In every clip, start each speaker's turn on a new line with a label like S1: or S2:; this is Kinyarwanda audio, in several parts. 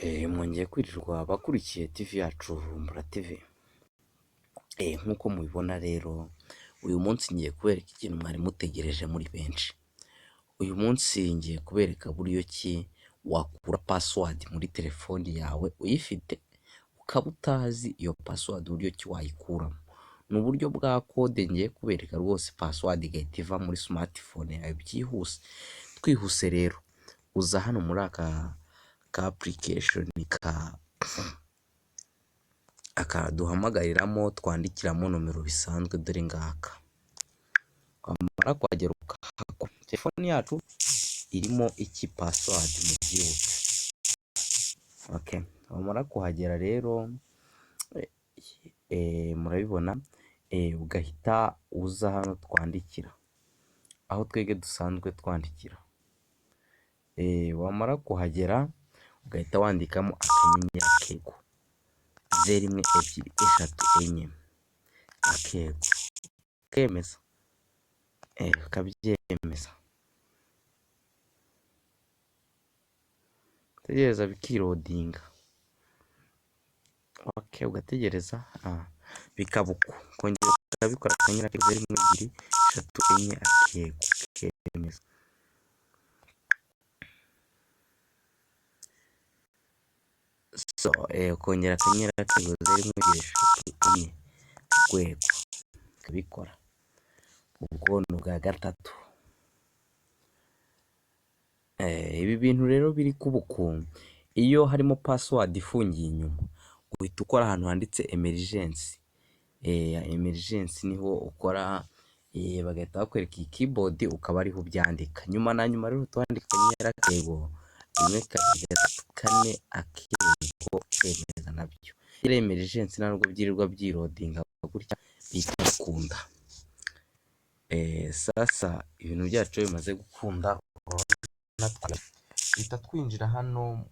S1: Mwongeye kwirirwa bakurikiye TV yacu Humura TV. Nk'uko mubibona rero uyu munsi ngiye kubereka ikintu mwari mutegereje muri benshi. Uyu munsi ngiye kubereka buryo ki wakura password muri telefoni yawe uyifite ukaba utazi iyo password uburyo ki wayikuramo. Ni uburyo bwa code ngiye kubereka rwose password igahita iva muri smartphone yawe byihuse. Twihuse rero uza hano muri aka application duhamagariramo twandikiramo nomero bisanzwe dore ngaka. Wamara kuhagera ukahakora. Telefoni yacu irimo iki password mu byibuke. Wamara kuhagera rero murabibona ugahita uza hano twandikira aho twege dusanzwe twandikira. Wamara kuhagera ugahita wandikamo akanyenyeri akego 0123 akego ukemeza ukabyemeza tegereza bikirodinga ugategereza bikaba uko kongera ukabikora akanyenyeri akego 0123 akego ukemeza ukongera akanyenyeri akego 0123 urwego ukabikora. Ubwo ni ubwa gatatu. Ibi bintu rero biri kubuku iyo harimo password ifungiye inyuma uhita ukora ahantu handitse emergency. Emergency niho ukora bagahita bakwereka iyi keyboard ukaba ariho ubyandika. Nyuma na nyuma rero utwandika akanyenyeri akego 1 2 3 4 akego kemeza nabyo. Iyo emergency ntabwo byirirwa byirodinga gutya bihita bikunda. Sasa ibintu byacu bimaze gukunda tuhita twinjira hano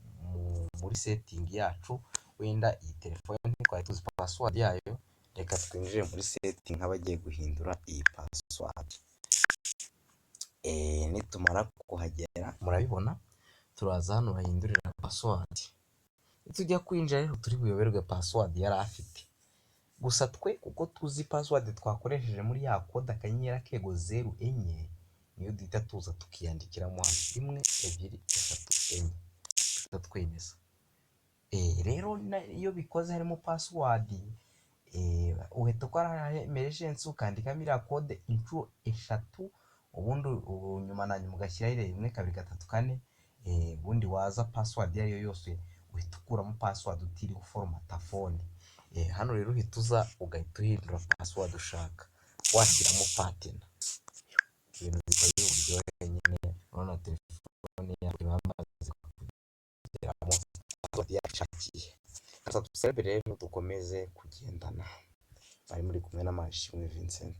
S1: muri setting yacu. Wenda iyi telefone twari tuzi password yayo, reka twinjire muri setting nk'abagiye guhindura iyi password. Nitumara kuhagera murabibona turaza hano bahindurira password. Tujya kwinjira rero turi buyoberwe password yari afite. Gusa twe kuko tuzi password twakoresheje muri ya code akanyenyeri akego 04 niyo duhita tuza tukiyandikiramo 1 2 3 4 twemeza. Rero iyo bikoze harimo password uhita ukora emergency ukandikamo iriya code inshuro 3 ubundi nyuma na nyuma ugashyiraho 1 2 3 4 ubundi waza password yayo yose uhita ukuramo password utiriwe uforomata phone. Hano rero uhita uza ugahita uhindura password ushaka washyiramo pattern. Ibintu bikoze uburyohe nyine urabona telefone yawe bamaze kugeramo password yashakiye. Subscribe rero dukomeze kugendana. Bari muri kumwe na Manishimwe Vincent.